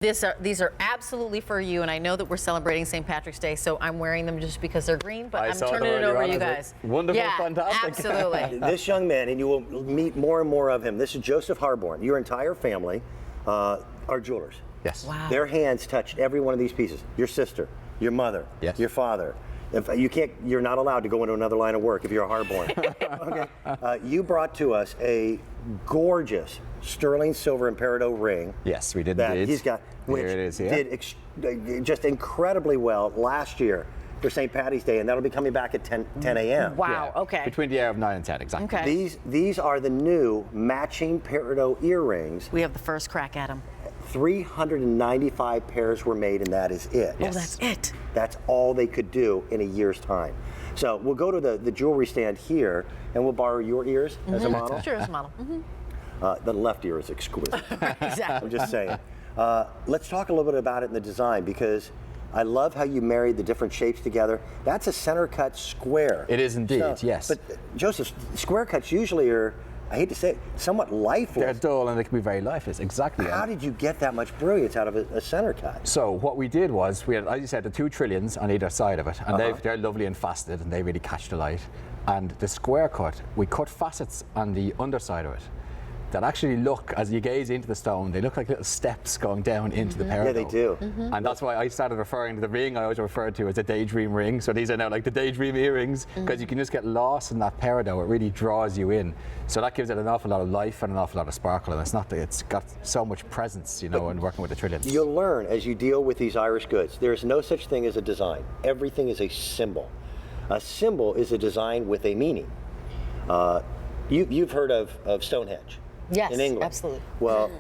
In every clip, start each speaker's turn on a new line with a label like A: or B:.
A: These are absolutely for you, and I know that we're celebrating St. Patrick's Day, so I'm wearing them just because they're green, but I'm turning it over to you guys.
B: Wonderful,
A: yeah,
B: fantastic.
A: Absolutely.
C: This young man, and you will meet more and more of him, this is Joseph Harborn. Your entire family are jewelers.
B: Yes.
A: Wow.
C: Their hands touched every one of these pieces. Your sister, your mother,
B: yes.
C: your father. If you're not allowed to go into another line of work if you're a Harborn. Okay. You brought to us a gorgeous sterling silver and peridot ring.
B: Yes, we did
C: that
B: indeed.
C: He's got, which
B: Here it is, yeah.
C: did just incredibly well last year for St. Patty's Day, and that'll be coming back at 10 a.m.
A: Wow.
B: Yeah.
A: Okay.
B: Between the hour of 9 and 10, exactly.
A: Okay.
C: These are the new matching peridot earrings.
A: We have the first crack at them.
C: 395 pairs were made, and that is it.
A: Yes. Oh, that's it.
C: That's all they could do in a year's time. So we'll go to the jewelry stand here, and we'll borrow your ears as a model.
A: Sure, as a model.
C: The left ear is exquisite.
A: Exactly.
C: I'm just saying. Let's talk a little bit about it in the design, because I love how you married the different shapes together. That's a center cut square.
B: It is indeed, yes.
C: But Joseph, square cuts usually are, I hate to say it, somewhat lifeless.
B: They're dull and they can be very lifeless, exactly.
C: How did you get that much brilliance out of a center cut?
B: So what we did was, we had, as you said, the 2 trillions on either side of it, and they're lovely and faceted, and they really catch the light. And the square cut, we cut facets on the underside of it that actually look, as you gaze into the stone, they look like little steps going down into the peridot.
C: Yeah, they do.
B: And that's why I started referring to the ring I always referred to as a daydream ring. So these are now like the daydream earrings, because you can just get lost in that peridot. It really draws you in. So that gives it an awful lot of life and an awful lot of sparkle. And it's got so much presence, you know, in working with the trillions.
C: You'll learn as you deal with these Irish goods. There's no such thing as a design. Everything is a symbol. A symbol is a design with a meaning. You've heard of Stonehenge.
A: Yes,
C: in England.
A: absolutely.
C: Well,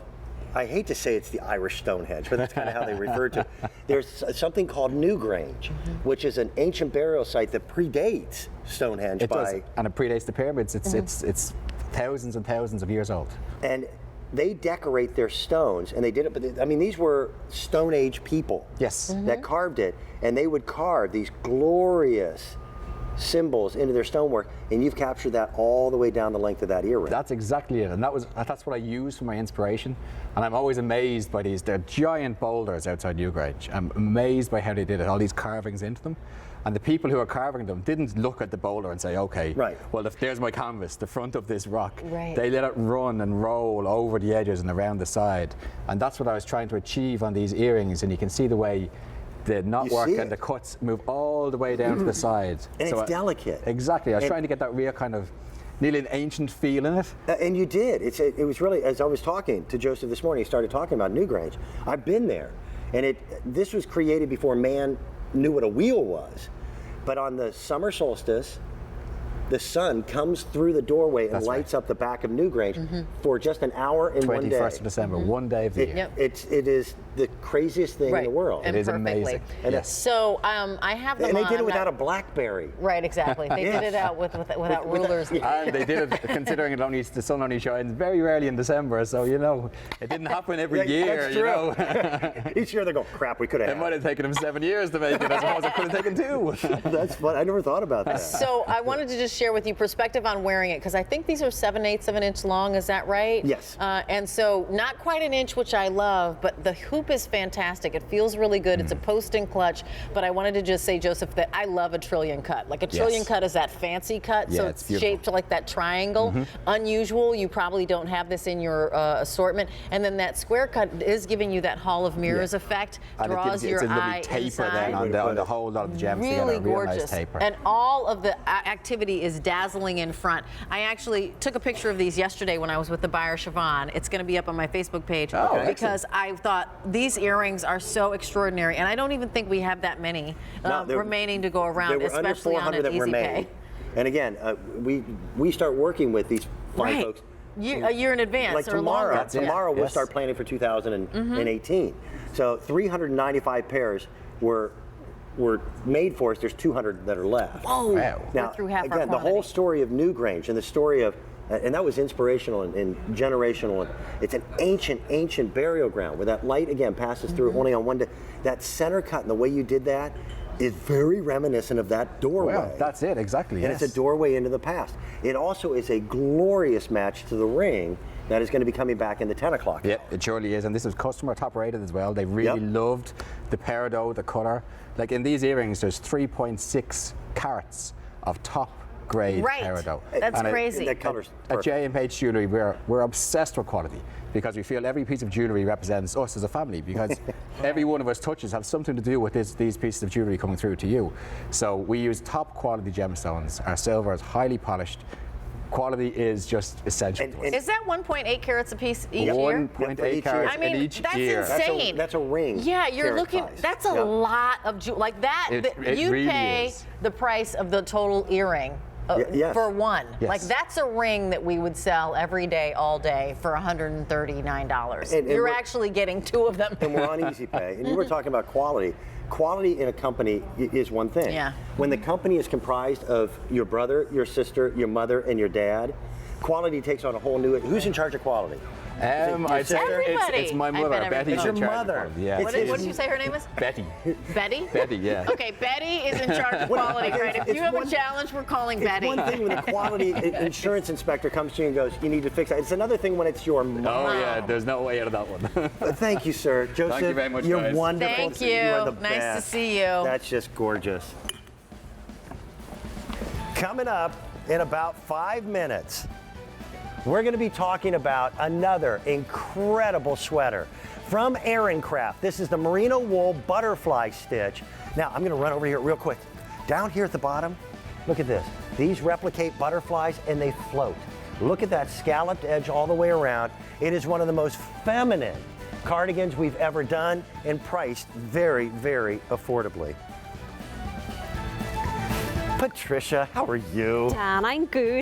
C: I hate to say it's the Irish Stonehenge, but that's kind of how they refer to it. There's something called Newgrange, which is an ancient burial site that predates Stonehenge
B: does, and it predates the pyramids. It's thousands and thousands of years old.
C: And they decorate their stones, and they did it, but I mean, these were Stone Age people.
B: Yes.
C: That carved it, and they would carve these glorious symbols into their stonework, and you've captured that all the way down the length of that earring.
B: That's exactly it, and that's what I use for my inspiration. And I'm always amazed by they're giant boulders outside Newgrange. I'm amazed by how they did it, all these carvings into them. And the people who are carving them didn't look at the boulder and say, okay, well, if there's my canvas, the front of this rock.
A: Right.
B: They let it run and roll over the edges and around the side. And that's what I was trying to achieve on these earrings, and you can see the way the knotwork and the cuts move all the way down to the sides.
C: And so it's delicate.
B: Exactly. I was trying to get that real kind of nearly an ancient feel in it.
C: And you did. It was really, as I was talking to Joseph this morning, he started talking about Newgrange. I've been there, and this was created before man knew what a wheel was. But on the summer solstice, the sun comes through the doorway and lights up the back of Newgrange for just an hour in one day.
B: 21st of December, one day of the year.
C: It is the craziest thing in the world.
B: It is amazing.
C: And
B: yes.
A: So I have them
C: and they
A: on.
C: did it without a BlackBerry.
A: Right, exactly. They did it out without rulers.
B: And they did it considering the sun only shines very rarely in December, so you know it didn't happen every year.
C: That's
B: you
C: true.
B: know.
C: Each year they go, crap, we could have.
B: It might have taken them 7 years to make it. I suppose it could have taken 2.
C: That's fun. I never thought about that.
A: So I wanted to just share with you perspective on wearing it, because I think these are 7/8 of an inch long. Is that right?
C: Yes.
A: And so not quite an inch, which I love, but the hoop is fantastic. It feels really good. It's a post and clutch. But I wanted to just say, Joseph, that I love a trillion cut. Like a trillion cut is that fancy cut, so it's shaped like that triangle. Unusual. You probably don't have this in your assortment. And then that square cut is giving you that Hall of Mirrors effect.
B: And
A: draws your eye
B: taper
A: inside.
B: then on the whole lot of the gems
A: Really
B: together. Real
A: gorgeous.
B: nice taper.
A: And all of the activity is dazzling in front. I actually took a picture of these yesterday when I was with the buyer Siobhan. It's going to be up on my Facebook page because I thought these earrings are so extraordinary, and I don't even think we have that many remaining to go around, especially on an easy pay.
C: And again, we start working with these fine folks
A: a year in advance.
C: Like
A: or
C: tomorrow,
A: longer.
C: tomorrow we'll start planning for 2018. So 395 pairs were made for us. There's 200 that are left.
A: Oh,
B: wow.
C: Now,
A: we're through half
C: again,
A: our
C: the whole story of Newgrange and the story of, and that was inspirational and generational. And it's an ancient burial ground where that light again passes through only on one day. That center cut and the way you did that is very reminiscent of that doorway.
B: Well, that's it, exactly.
C: And it's a doorway into the past. It also is a glorious match to the ring That is going to be coming back in the 10 o'clock.
B: Yep, it surely is, and this is customer top rated as well. They really loved the peridot, the colour. Like in these earrings, there's 3.6 carats of top grade peridot.
A: That's crazy.
C: That color's
B: At
C: perfect.
B: JMH Jewellery, we're obsessed with quality because we feel every piece of jewellery represents us as a family, because every one of us touches have something to do with these pieces of jewellery coming through to you. So we use top quality gemstones. Our silver is highly polished. Quality is just essential to us.
A: Is that 1.8 carats a piece each year?
B: 1.8 carats
A: I mean,
B: in each
A: that's
B: ear.
A: insane.
C: That's a ring.
A: Yeah, you're
C: carat
A: looking.
C: size.
A: That's a lot of like that.
B: It
A: You
B: really
A: pay
B: is.
A: the price of the total earring.
C: Yes.
A: For one.
B: Yes.
A: Like that's a ring that we would sell every day, all day for $139.
C: And
A: You're
C: we're-
A: actually getting 2 of them.
C: And we're on Easy Pay. And you were talking about quality. Quality in a company is one thing.
A: Yeah.
C: When the company is comprised of your brother, your sister, your mother, and your dad, quality takes on a whole new. Who's in charge of quality?
B: I'd say
A: Everybody.
B: it's my
A: I bet
B: mother.
A: everybody.
B: Betty's
C: It's
B: in
C: your
B: charge of
C: mother.
B: quality. Yeah.
A: What did you say her name is?
B: Betty.
A: Betty?
B: Betty, yeah.
A: Okay, Betty is in charge of quality, right? If
C: it's
A: you have
C: one-
A: a challenge, we're calling
C: It's
A: Betty.
C: one thing when the quality insurance inspector comes to you and goes, "You need to fix that." It's another thing when it's your mom.
B: Oh yeah, there's no way out of that one.
C: But thank you, sir. Joseph,
B: Thank you very much,
C: you're
B: guys.
C: wonderful.
A: Thank
C: You are
A: you.
C: the
A: Nice to
C: best.
A: see you.
C: That's just gorgeous. Coming up in about 5 minutes, we're going to be talking about another incredible sweater from Aaron Craft. This is the merino wool butterfly stitch. Now, I'm going to run over here real quick. Down here at the bottom, look at this. These replicate butterflies and they float. Look at that scalloped edge all the way around. It is one of the most feminine cardigans we've ever done and priced very, very affordably. Patricia, how are you?
D: Dan, I'm good.